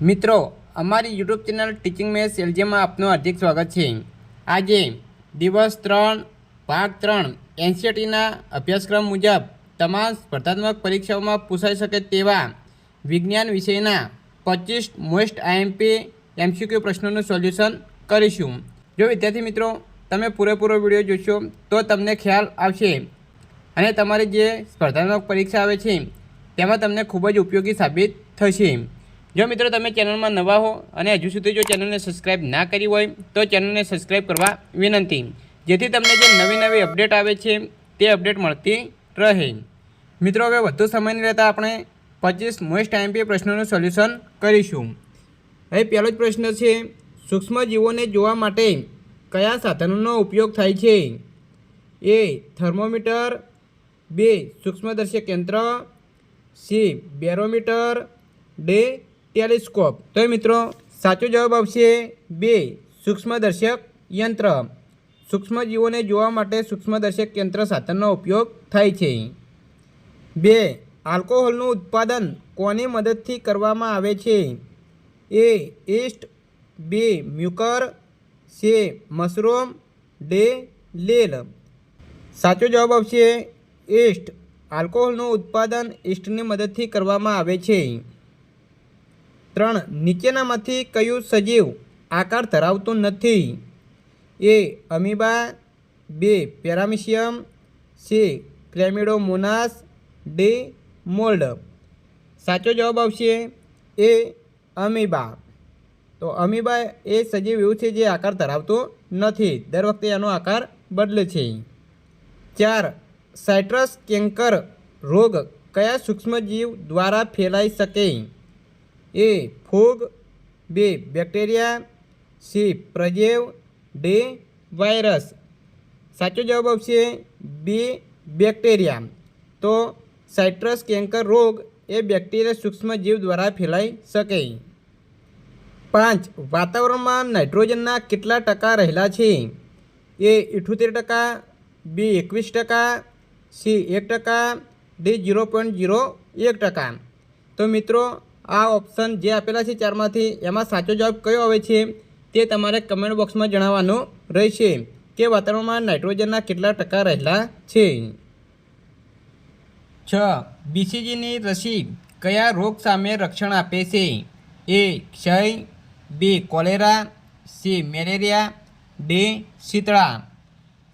મિત્રો અમારી YouTube channel teaching maths એલજીમાં આપનું હાર્દિક સ્વાગત છે। આજે દિવસ 3 ભાગ 3 એનસીઈઆરટીના અભ્યાસક્રમ મુજબ તમામ સ્પર્ધાત્મક પરીક્ષાઓમાં પૂછાઈ શકે તેવા વિજ્ઞાન વિષયના 25 મોસ્ટ આઈએમપી એમસીક્યુ પ્રશ્નોનું સોલ્યુશન કરીશું। જો વિદ્યાર્થી મિત્રો તમે પૂરેપૂરો વિડીયો જોશો તો તમને ખ્યાલ આવશે અને તમારી જે સ્પર્ધાત્મક પરીક્ષા આવે છે તેમાં તમને ખૂબ જ ઉપયોગી સાબિત થશે। જો મિત્રો તમે ચેનલમાં નવા હો અને હજુ સુધી જો ચેનલને સબસ્ક્રાઈબ ના કરી હોય તો ચેનલને સબસ્ક્રાઈબ કરવા વિનંતી, જેથી તમને જે નવી અપડેટ આવે છે તે અપડેટ મળતી રહે। મિત્રો હવે વધુ સમય નહીં લેતા આપણે 25 મોસ્ટ આઈએમપી પ્રશ્નોનું સોલ્યુશન કરીશું। હવે પહેલો જ પ્રશ્ન છે, સૂક્ષ્મજીવોને જોવા માટે કયા સાધનોનો ઉપયોગ થાય છે? એ થર્મોમીટર, બી સૂક્ષ્મદર્શક યંત્ર, સી બેરોમીટર, ડી ટેલિસ્કોપ। તો મિત્રો સાચો જવાબ આવશે બે સૂક્ષ્મદર્શક યંત્ર। સૂક્ષ્મજીવોને જોવા માટે સૂક્ષ્મદર્શક યંત્ર સાધનનો ઉપયોગ થાય છે। બે આલ્કોહોલનું ઉત્પાદન કોની મદદથી કરવામાં આવે છે? એ ઈસ્ટ, બી મ્યુકર, સી મશરૂમ, ડી લીલ। સાચો જવાબ આવશે ઈસ્ટ। આલ્કોહોલનું ઉત્પાદન ઈસ્ટની મદદથી કરવામાં આવે છે। 3 નીચેનામાંથી કયું સજીવ આકાર ધરાવતું નથી? એ અમીબા, બી પેરામીશિયમ, સી ક્લેમિડોમોનાસ, ડી મોલ્ડ। સાચો જવાબ આવશે એ અમીબા। તો અમીબા એ સજીવ એવું છે જે આકાર ધરાવતો નથી, દર વખતે એનો આકાર બદલે છે। 4 સાઇટ્રસ કેન્કર રોગ કયા સૂક્ષ્મજીવ દ્વારા ફેલાઈ શકે? એ ફૂગ, બી બેક્ટેરિયા, સી પ્રજેવ, ડી વાયરસ। સાચો જવાબ આવશે બી બેક્ટેરિયા। તો સાઇટ્રસ કેન્કર રોગ એ બેક્ટેરિયા સૂક્ષ્મજીવ દ્વારા ફેલાઈ શકે। 5 વાતાવરણમાં નાઇટ્રોજનના કેટલા ટકા રહેલા છે? એ 78%, બી 21%, સી 1%, ડી 0.01%। તો મિત્રો આ ઓપ્શન જે આપેલા છે ચારમાંથી એમાં સાચો જવાબ કયો આવે છે તે તમારે કમેન્ટ બોક્સમાં જણાવવાનું રહેશે કે વાતાવરણમાં નાઇટ્રોજનના કેટલા ટકા રહેલા છે। 6 બીસીજીની રસી કયા રોગ સામે રક્ષણ આપે છે? એ ક્ષય, B cholera, C malaria, D શીતળા।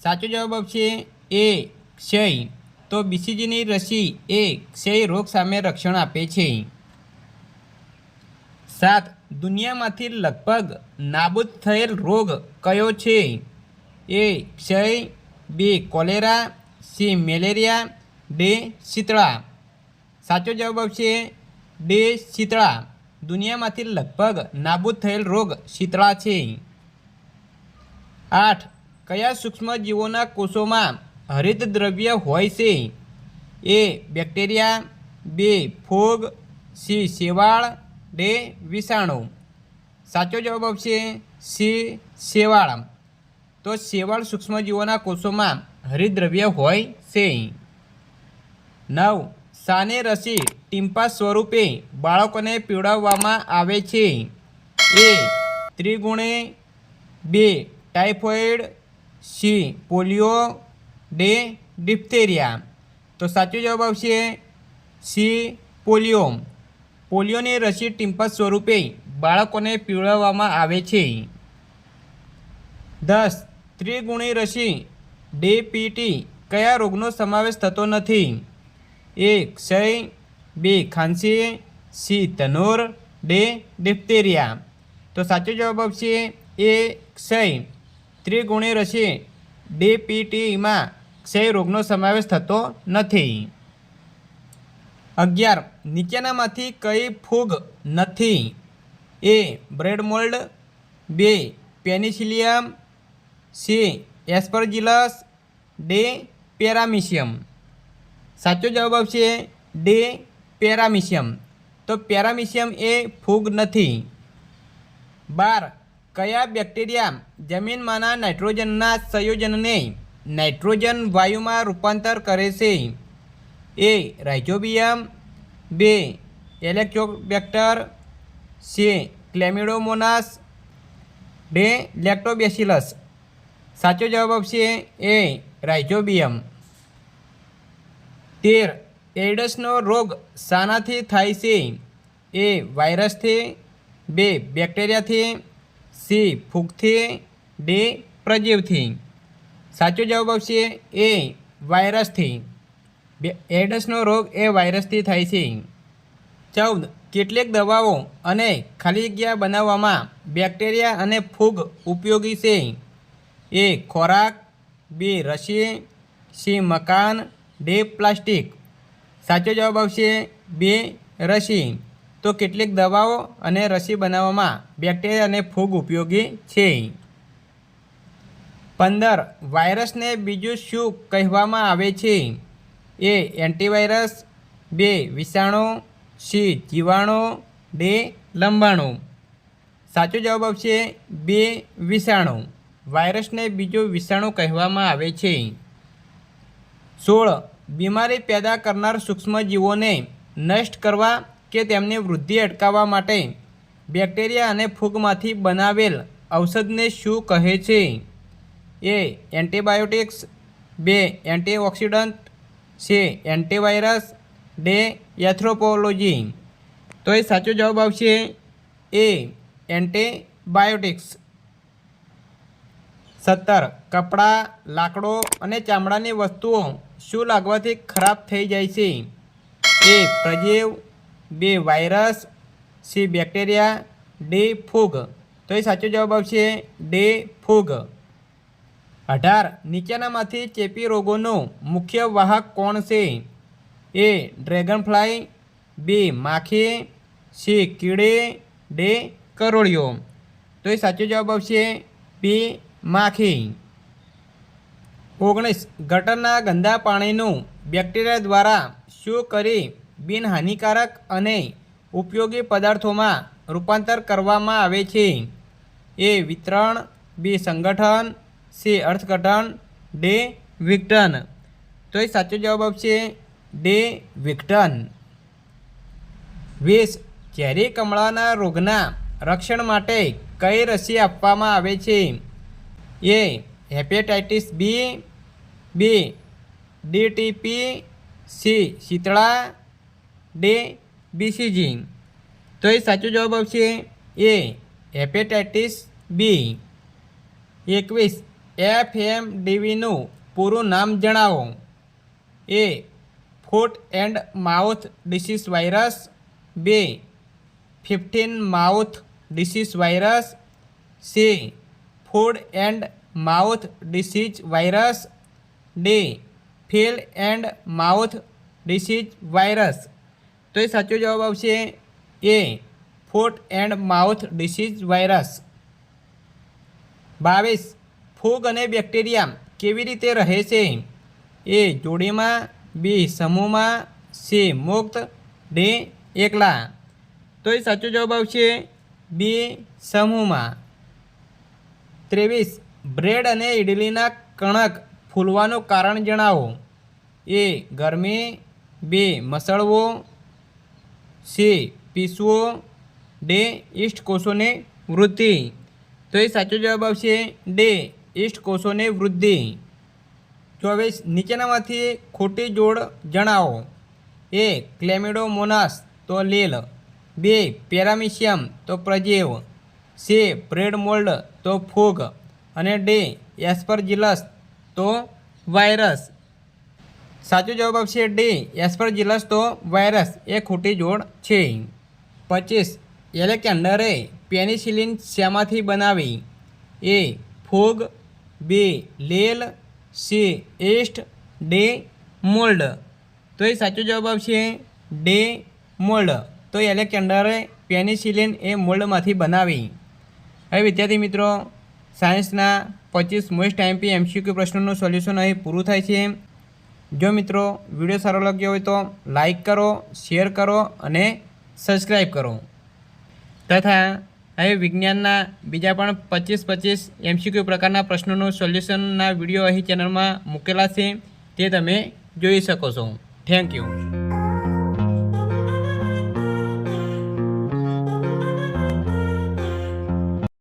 સાચો જવાબ આવશે એ ક્ષય। તો બીસીજીની રસી એ ક્ષય રોગ સામે રક્ષણ આપે છે। 7 દુનિયામાંથી લગભગ નાબૂદ થયેલ રોગ કયો છે? એ ક્ષય, B cholera, C malaria, D શીતળા। સાચો જવાબ આવશે ડી શીતળા। દુનિયામાંથી લગભગ નાબૂદ થયેલ રોગ શીતળા છે। 8 કયા સૂક્ષ્મજીવોના કોષોમાં હરિત દ્રવ્ય હોય છે? એ બેક્ટેરિયા, બી ફૂગ, સી શેવાળ, ડી વિષાણુ। સાચો જવાબ આવશે સી શેવાળ। તો શેવાળ સૂક્ષ્મજીવોના કોષોમાં હરિતદ્રવ્ય હોય છે। 9 શાની રસી ટીમ્પા સ્વરૂપે બાળકોને પીવડાવવામાં આવે છે? એ ત્રિગુણી, B typhoid, C polio, D diphtheria. તો સાચો જવાબ આવશે સી પોલિયો। પોલિયોની રસી ટીમ્પા સ્વરૂપે બાળકોને પીવડાવવામાં આવે છે। 10 ત્રિગુણી રસી ડીપીટી કયા રોગનો સમાવેશ થતો નથી? એ ક્ષય, બી ખાંસી, સી ધનુર, ડી ડિપ્થેરિયા। તો સાચો જવાબ આવશે એ ક્ષય। ત્રિગુણી રસી ડીપીટીમાં ક્ષય રોગનો સમાવેશ થતો નથી। 11 નીચેનામાંથી કઈ ફૂગ નથી? એ બ્રેડ મોલ્ડ, બી પેનિસિલિયમ, સી એસ્પરજીલસ, ડી પેરામીશિયમ। સાચો જવાબ આવશે ડી પેરામીશિયમ। તો પેરામીશિયમ એ ફૂગ નથી। 12 કયા બેક્ટેરિયા જમીનમાંના નાઇટ્રોજનના સંયોજનને નાઇટ્રોજન વાયુમાં રૂપાંતર કરે છે? એ રાઇઝોબિયમ, બી એલેક્ટોબેક્ટર, સી ક્લેમિડોમોનાસ, ડી લેક્ટોબેસિલસ. સાચો જવાબ આવશે એ રાઇઝોબિયમ. 13. એઇડ્સનો રોગ શાનાથી થાય છે? એ વાયરસથી, બી બેક્ટેરિયાથી, સી ફૂગથી, ડી પ્રજીવથી. સાચો જવાબ આવશે એ વાયરસથી. એઇડ્સનો રોગ એ વાયરસથી થાય છે. 14. કેટલીક દવાઓ અને ખાલી જગ્યા બનાવવામાં બેક્ટેરિયા અને ફૂગ ઉપયોગી છે? એ ખોરાક, બી રસી, સી મકાન, ડી પ્લાસ્ટિક. સાચો જવાબ આવશે બી રસી. તો કેટલીક દવાઓ અને રસી બનાવવામાં બેક્ટેરિયા અને ફૂગ ઉપયોગી છે. 15. વાયરસને બીજું શું કહેવામાં આવે છે? એ એન્ટીવાયરસ, બી વિષાણુ, સી જીવાણુ, ડી લંબાણુ. સાચો જવાબ આવશે બી વિષાણુ. વાયરસને બીજું વિષાણુ કહેવામાં આવે છે. 16. બીમારી પેદા કરનાર સૂક્ષ્મજીવોને નષ્ટ કરવા કે તેમની વૃદ્ધિ અટકાવવા માટે બેક્ટેરિયા અને ફૂગમાંથી બનાવેલ ઔષધને શું કહે છે? એ એન્ટીબાયોટિક્સ, બી એન્ટીઓક્સિડન્ટ, સી એન્ટીવાયરસ, ડી એથ્રોપોલોજી. તો એ સાચો જવાબ આવશે એ એન્ટીબાયોટિક્સ. 17. કપડાં, લાકડો અને ચામડાની વસ્તુઓ શું લાગવાથી ખરાબ થઈ જાય છે? એ પ્રજીવ, બી વાયરસ, સી બેક્ટેરિયા, ડી ફૂગ. તો એ સાચો જવાબ આવશે ડી ફૂગ. 18. નીચેનામાંથી ચેપી રોગોનો મુખ્ય વાહક કોણ છે? એ ડ્રેગનફ્લાય, બી માખી, સી કીડી, ડી કરોળિયો. તો એ સાચો જવાબ આવશે બી માખી. 19. ગટરના ગંદા પાણીનું બેક્ટેરિયા દ્વારા શું કરી બિનહાનિકારક અને ઉપયોગી પદાર્થોમાં રૂપાંતર કરવામાં આવે છે? એ વિતરણ, બી સંગઠન, સી અર્થઘટન, ડી વિઘટન. તો એ સાચો જવાબ આવશે ડી વિઘટન. 20. ઝેરી કમળાના રોગના રક્ષણ માટે કઈ રસી આપવામાં આવે છે? A hepatitis B, B DTP, C શીતળા, ડી બીસીજી. તો એ સાચો જવાબ આવશે એ હેપેટાઇટિસ બી. 21. એફએમડીવીનું પૂરું નામ જણાવો. A foot and mouth disease virus, B 15 mouth disease virus, C food and mouth disease virus, D feel and mouth disease virus. તો A સાચો જવાબ આવશે A foot and mouth disease virus. 22. ફૂગ અને બેક્ટેરિયા કેવી રીતે રહે છે? એ જોડીમાં, બી સમૂહમાં, સી મુક્ત, ડી એકલા. તો એ સાચો જવાબ આવશે બી સમૂહમાં. 23. બ્રેડ અને ઇડલીના કણક ફૂલવાનું કારણ જણાવો. એ ગરમી, બી મસળવો, સી પીસવો, ડી ઈસ્ટ કોષોની વૃદ્ધિ. તો એ સાચો જવાબ આવશે ડી ઈસ્ટ કોષોની વૃદ્ધિ. 24. નીચેનામાંથી ખોટી જોડ જણાવો. એ ક્લેમિડોમોનાસ તો લીલ, બી પેરામિશિયમ તો પ્રજીવ, સી બ્રેડ મોલ્ડ તો ફૂગ, અને ડી એસ્પરજિલસ તો વાયરસ. સાચો જવાબ આવશે ડી એસ્પરજિલસ તો વાયરસ એ ખોટી જોડ છે. 25. એલેક્ઝાન્ડરે પેનિસિલિન શેમાંથી બનાવી? એ ફૂગ, બી લીલ, સી ઈસ્ટ, ડી મોલ્ડ. તો એ સાચો જવાબ આવશે ડી મોલ્ડ. તો એલેક્ઝાન્ડરે પેનિસિલિન એ મોલ્ડમાંથી બનાવી. હવે વિદ્યાર્થી મિત્રો, સાયન્સના 25 મોસ્ટ આઈએમપી એમસીક્યુ પ્રશ્નોનું સોલ્યુશન અહીં પૂરું થાય છે. જો મિત્રો વિડીયો સારો લાગ્યો હોય તો લાઈક કરો, શેર કરો અને સબસ્ક્રાઈબ કરો. તથા હવે વિજ્ઞાનના બીજા પણ 25 એમસીક્યુ પ્રકારના પ્રશ્નોનું સોલ્યુશનના વિડીયો અહીં ચેનલમાં મૂકેલા છે, તે તમે જોઈ શકો છો. Thank you.